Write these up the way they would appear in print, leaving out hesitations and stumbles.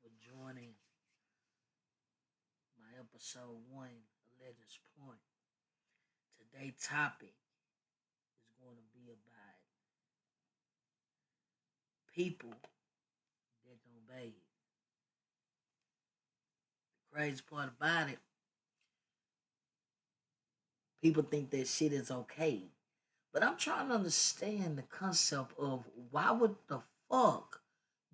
for joining my episode one of Legends Point. Today's topic is going to be about people that don't bathe. The crazy part about it, people think that shit is okay. But I'm trying to understand the concept of why would the fuck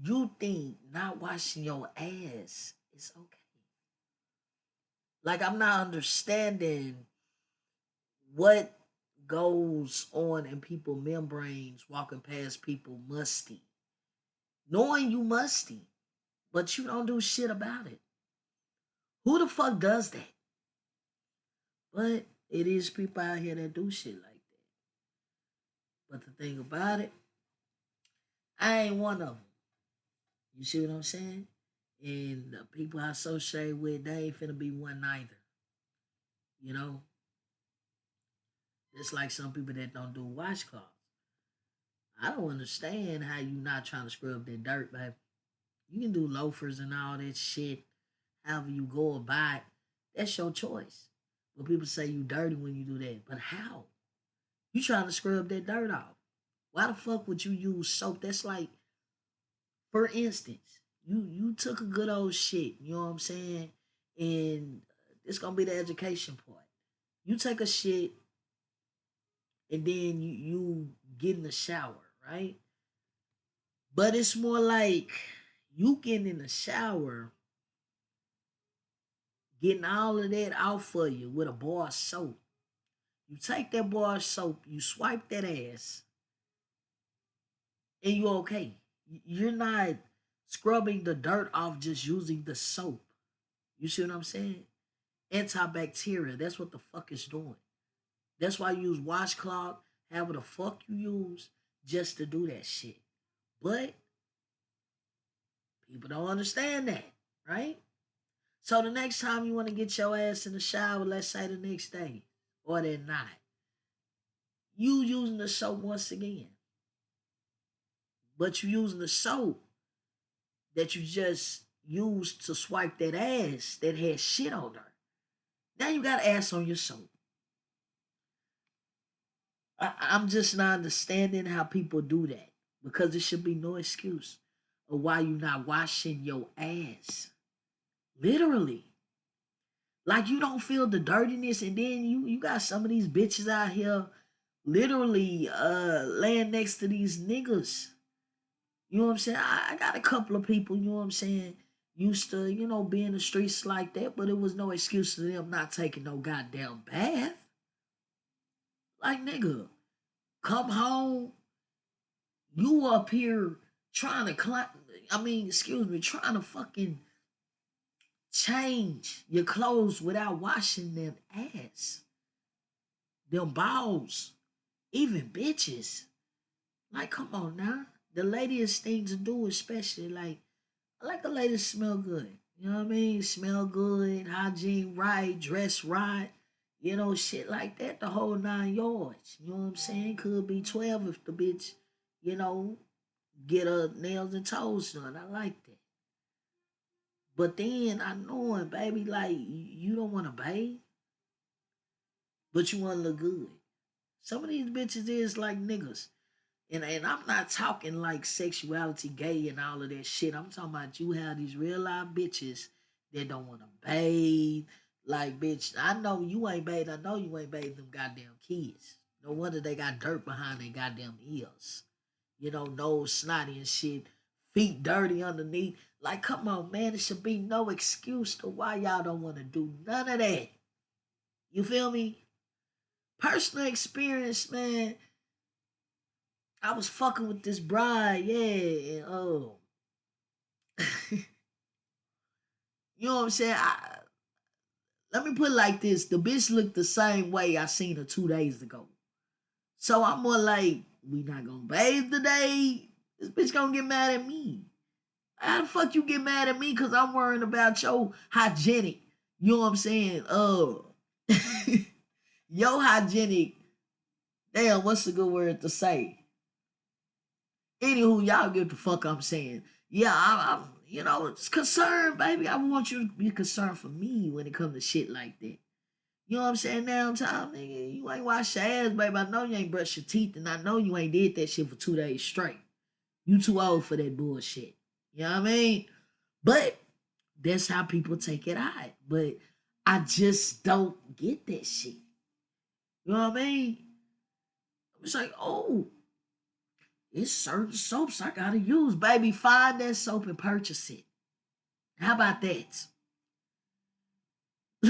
you think not washing your ass is okay? Like, I'm not understanding what goes on in people membranes walking past people musty, knowing you musty, but you don't do shit about it. Who the fuck does that? But it is people out here that do shit like that. But the thing about it, I ain't one of them. You see what I'm saying? And the people I associate with, they ain't finna be one neither. You know, it's like some people that don't do washcloths. I don't understand how you not trying to scrub that dirt, baby. You can do loafers and all that shit, however you go about it. That's your choice. But people say you dirty when you do that. But how? You trying to scrub that dirt off. Why the fuck would you use soap? That's like, for instance, you took a good old shit, you know what I'm saying? And it's gonna be the education part. You take a shit and then you get in the shower, right? But it's more like you getting in the shower, getting all of that out for you with a bar of soap. You take that bar of soap, you swipe that ass, and you're okay. You're not scrubbing the dirt off just using the soap. You see what I'm saying? Antibacterial. That's what the fuck it's doing. That's why you use washcloth, however the fuck you use, just to do that shit. But people don't understand that, right? So the next time you want to get your ass in the shower, let's say the next day or that night, you using the soap once again. But you using the soap that you just used to swipe that ass that had shit on her. Now you got ass on your soap. I'm just not understanding how people do that because there should be no excuse of why you not washing your ass. Literally. Like you don't feel the dirtiness, and then you got some of these bitches out here literally laying next to these niggas. You know what I'm saying? I got a couple of people, you know what I'm saying, used to, be in the streets like that, but it was no excuse to them not taking no goddamn bath. Like, nigga, come home, you up here trying to climb, excuse me, trying to fucking change your clothes without washing them ass. Them balls. Even bitches. Like, come on now. The ladiest thing to do, especially, like, I like a lady to smell good. You know what I mean? Smell good, hygiene right, dress right, shit like that, the whole 9 yards. You know what I'm saying? Could be 12 if the bitch, you know, get her nails and toes done. I like that. But then I know it, baby, like, you don't want to bathe, but you want to look good. Some of these bitches is like niggas. And I'm not talking like sexuality, gay, and all of that shit. I'm talking about you have these real life bitches that don't want to bathe. Like, bitch, I know you ain't bathed. I know you ain't bathed them goddamn kids. No wonder they got dirt behind their goddamn ears. Nose snotty and shit. Feet dirty underneath. Like, come on, man. There should be no excuse to why y'all don't want to do none of that. You feel me? Personal experience, man. I was fucking with this bride, yeah, and you know what I'm saying? Let me put it like this: the bitch looked the same way I seen her 2 days ago. So I'm more like, we not gonna bathe today. This bitch gonna get mad at me. How the fuck you get mad at me? Cause I'm worrying about your hygienic. You know what I'm saying? Your hygienic. Damn, what's a good word to say? Anywho, y'all get the fuck I'm saying. Yeah, I'm it's concerned, baby. I want you to be concerned for me when it comes to shit like that. You know what I'm saying? Now I'm telling nigga, you ain't wash your ass, baby. I know you ain't brush your teeth, and I know you ain't did that shit for 2 days straight. You too old for that bullshit. You know what I mean? But that's how people take it out. But I just don't get that shit. You know what I mean? It's like, oh, it's certain soaps I gotta use, baby. Find that soap and purchase it. How about that?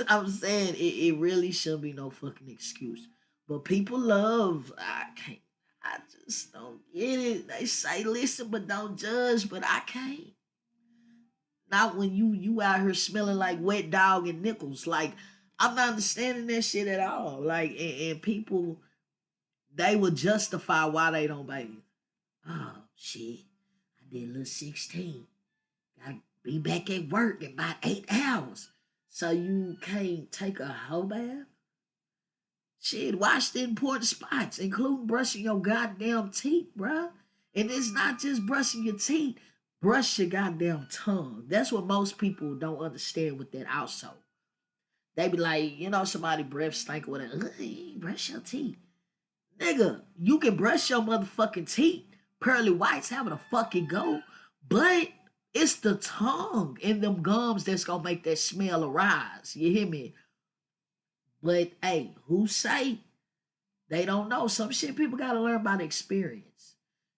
I'm saying it really should be no fucking excuse. But people love, I can't, I just don't get it. They say listen, but don't judge, but I can't. Not when you out here smelling like wet dog and nickels. Like, I'm not understanding that shit at all. Like, and people, they will justify why they don't bathe. Oh, shit. I did a little 16. Gotta be back at work in about 8 hours. So you can't take a whole bath? Shit, wash the important spots, including brushing your goddamn teeth, bruh. And it's not just brushing your teeth, brush your goddamn tongue. That's what most people don't understand with that also. They be like, somebody breath stink with it. Brush your teeth. Nigga, you can brush your motherfucking teeth. Pearly whites having a fucking go. But it's the tongue and them gums that's gonna make that smell arise. You hear me? But hey, who say they don't know? Some shit people gotta learn by the experience.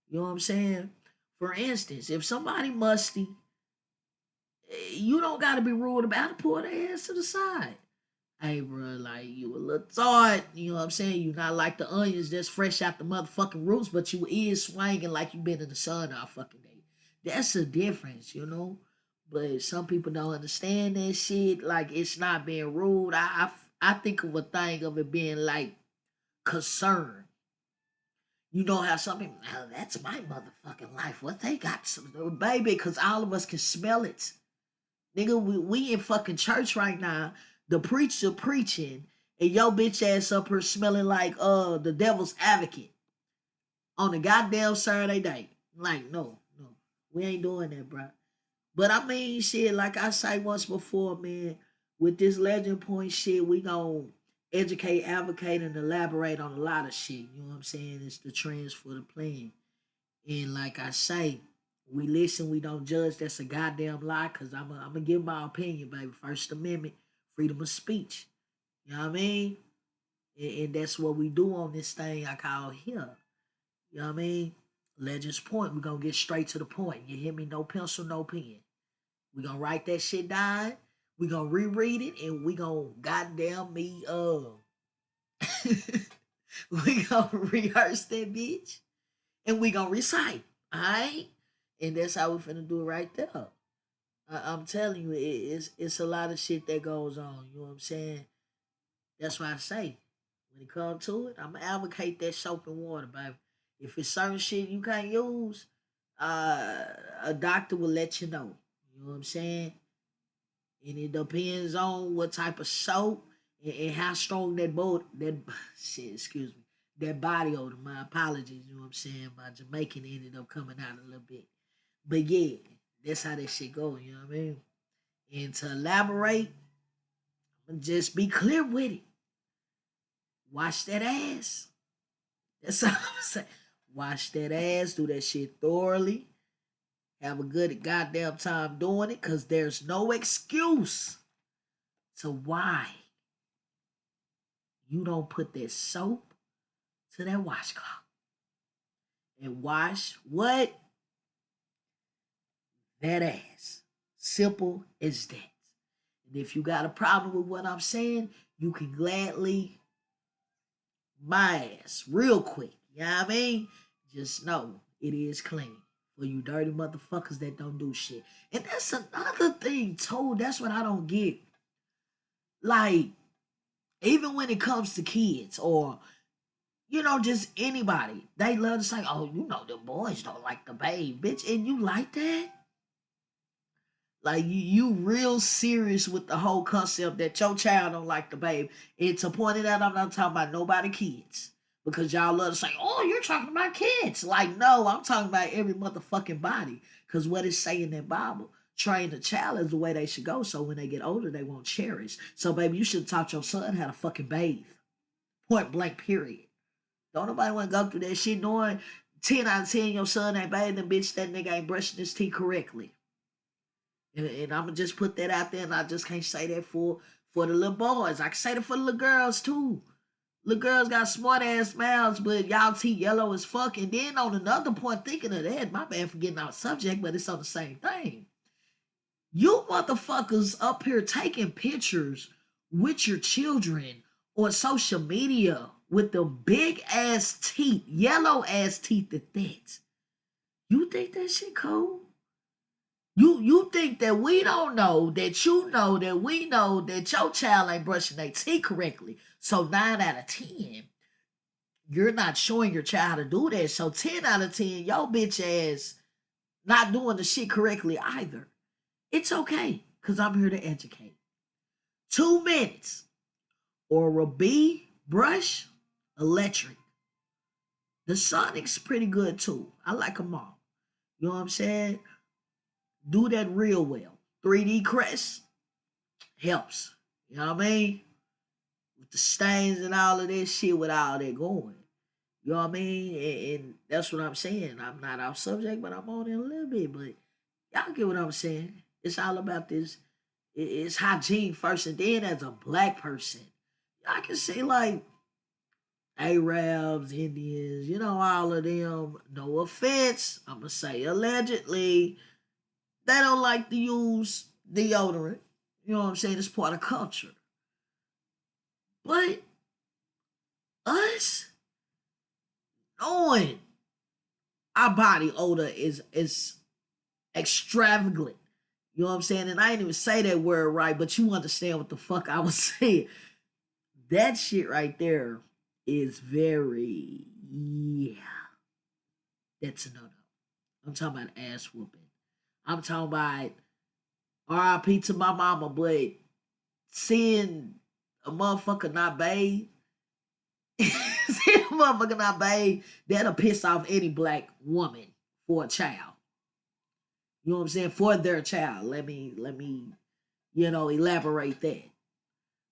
You know what I'm saying? For instance, if somebody musty, you don't gotta be rude about it. Pull their ass to the side. Hey, bro, like you a little tart. You know what I'm saying? You not like the onions that's fresh out the motherfucking roots, but you is swinging like you been in the sun all fucking day. That's the difference, you know. But some people don't understand that shit. Like it's not being rude. I think of a thing of it being like concern. You know how some people, "Oh, that's my motherfucking life. What they got some baby, because all of us can smell it. Nigga, we in fucking church right now. The preacher preaching, and your bitch ass up here smelling like the devil's advocate on a goddamn Saturday night. Like, no, we ain't doing that, bro. But I mean, shit, like I say once before, man, with this legend point shit, we gon' educate, advocate, and elaborate on a lot of shit. You know what I'm saying? It's the trends for the plan. And like I say, we listen, we don't judge. That's a goddamn lie. Cause I'm gonna give my opinion, baby. First Amendment, freedom of speech. You know what I mean? And that's what we do on this thing I call here. You know what I mean? Legends point. We're gonna get straight to the point. You hear me? No pencil, no pen. We gonna write that shit down. We gonna reread it, and we gonna goddamn me we gonna rehearse that bitch, and we gonna recite. Alright? And that's how we finna do it right there. I'm telling you, it's a lot of shit that goes on. You know what I'm saying? That's why I say, when it comes to it, I'm gonna advocate that soap and water, baby. If it's certain shit you can't use, uh, a doctor will let you know. You know what I'm saying? And it depends on what type of soap and how strong that shit, excuse me, that body odor. My apologies, you know what I'm saying? My Jamaican ended up coming out a little bit. But yeah, that's how that shit go, you know what I mean? And to elaborate, just be clear with it. Wash that ass. That's all I'm saying. Wash that ass, do that shit thoroughly. Have a good goddamn time doing it, cause there's no excuse to why you don't put that soap to that washcloth and wash what? That ass. Simple as that. And if you got a problem with what I'm saying, you can gladly my ass real quick. You know what I mean? Just know it is clean for you dirty motherfuckers that don't do shit. And that's another thing, too. That's what I don't get. Like, even when it comes to kids or just anybody. They love to say, oh, the boys don't like the babe, bitch. And you like that? Like, you real serious with the whole concept that your child don't like the babe. And to point it out, I'm not talking about nobody kids. Because y'all love to say, oh, you're talking about kids. Like, no, I'm talking about every motherfucking body. Because what it say in that Bible, train the child is the way they should go. So when they get older, they won't cherish. So baby, you should have taught your son how to fucking bathe. Point blank, period. Don't nobody want to go through that shit knowing 10 out of 10 your son ain't bathing, bitch, that nigga ain't brushing his teeth correctly. And I'm gonna just put that out there, and I just can't say that for the little boys. I can say that for the little girls too. Little girls got smart ass mouths, but y'all teeth yellow as fuck. And then on another point, thinking of that, my bad for getting out subject, but it's on the same thing. You motherfuckers up here taking pictures with your children on social media with the big ass teeth, yellow ass teeth at that. You think that shit cool? You think that we don't know that you know that we know that your child ain't brushing their teeth correctly. So 9 out of 10, you're not showing your child how to do that. So 10 out of 10, your bitch ass not doing the shit correctly either. It's okay, because I'm here to educate. 2 minutes. Oral B, brush, electric. The Sonic's pretty good too. I like them all. You know what I'm saying? Do that real well. 3D Crest helps. You know what I mean? With the stains and all of this shit, with all that going. You know what I mean? And that's what I'm saying. I'm not off subject, but I'm on it a little bit. But y'all get what I'm saying. It's all about this. It's hygiene first, and then as a black person, I can see like Arabs, Indians, you know, all of them. No offense, I'm gonna say allegedly, they don't like to use deodorant. You know what I'm saying? It's part of culture. But us knowing our body odor is extravagant. You know what I'm saying? And I didn't even say that word right, but you understand what the fuck I was saying. That shit right there is very, yeah, that's a no no. I'm talking about ass whooping. I'm talking about RIP to my mama, but seeing a motherfucker not bathe, seeing a motherfucker not bathe, that'll piss off any black woman for a child. You know what I'm saying? For their child. Let me, elaborate that.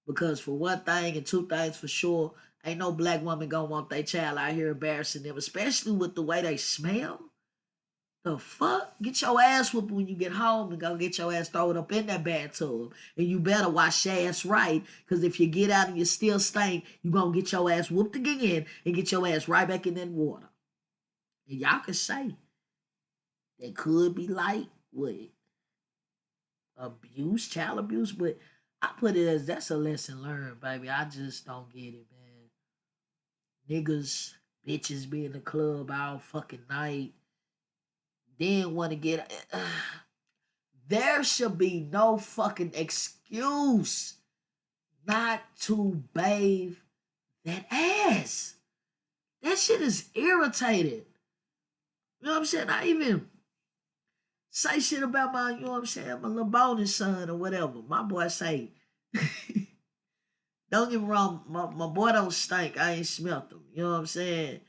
Because for one thing and two things for sure, ain't no black woman gonna want their child out here embarrassing them, especially with the way they smell. The fuck? Get your ass whooped when you get home and go get your ass thrown up in that bathtub. And you better wash your ass right, because if you get out and you still stink, you gonna get your ass whooped again and get your ass right back in that water. And y'all can say that could be like what? Abuse, child abuse, but I put it as that's a lesson learned, baby. I just don't get it, man. Niggas, bitches be in the club all fucking night. Then want to get. There should be no fucking excuse not to bathe that ass. That shit is irritated. You know what I'm saying? I even say shit about my, you know what I'm saying, my little bonus son or whatever. My boy say, don't get me wrong, my boy don't stink. I ain't smelt him. You know what I'm saying?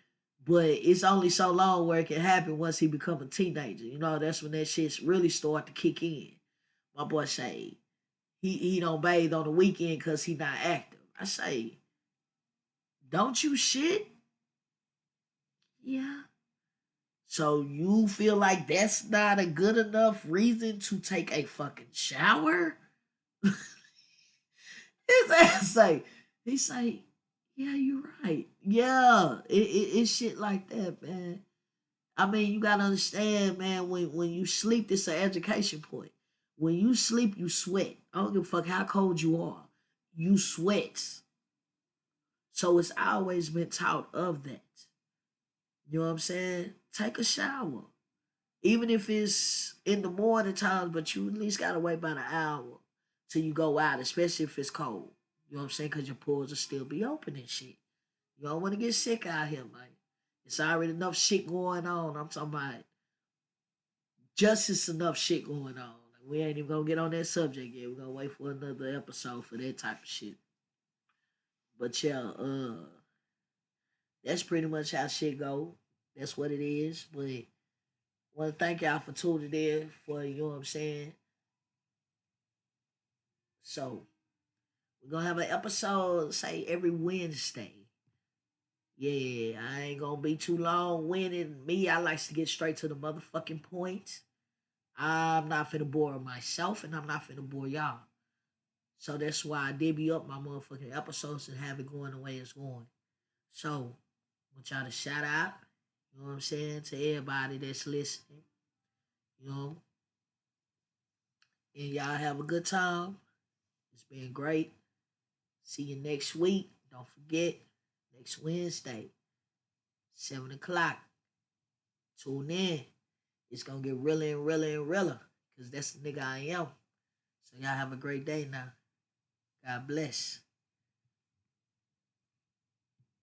But it's only so long where it can happen once he become a teenager. You know, that's when that shit really start to kick in. My boy say he don't bathe on the weekend because he not active. I say, don't you shit? Yeah. So you feel like that's not a good enough reason to take a fucking shower? His ass say, he say, yeah, you're right. Yeah, it's shit like that, man. I mean, you gotta understand, man, when you sleep, it's an education point. When you sleep, you sweat. I don't give a fuck how cold you are. You sweat. So it's always been taught of that. You know what I'm saying? Take a shower. Even if it's in the morning times, but you at least gotta wait about an hour till you go out, especially if it's cold. You know what I'm saying? Because your pores will still be open and shit. You don't want to get sick out here, man. It's already enough shit going on. I'm talking about just enough shit going on. We ain't even gonna get on that subject yet. We're gonna wait for another episode for that type of shit. But yeah, that's pretty much how shit go. That's what it is. But Want to thank y'all for tuning in for, you know what I'm saying. So we're gonna have an episode, say every Wednesday. Yeah, I ain't gonna be too long winning. Me, I likes to get straight to the motherfucking point. I'm not finna bore myself, and I'm not finna bore y'all. So that's why I divvy up my motherfucking episodes and have it going the way it's going. So, I want y'all to shout out, you know what I'm saying, to everybody that's listening, you know, and y'all have a good time. It's been great. See you next week. Don't forget, next Wednesday, 7 o'clock. Tune in. It's gonna get realer and realer and realer. Cause that's the nigga I am. So y'all have a great day now. God bless.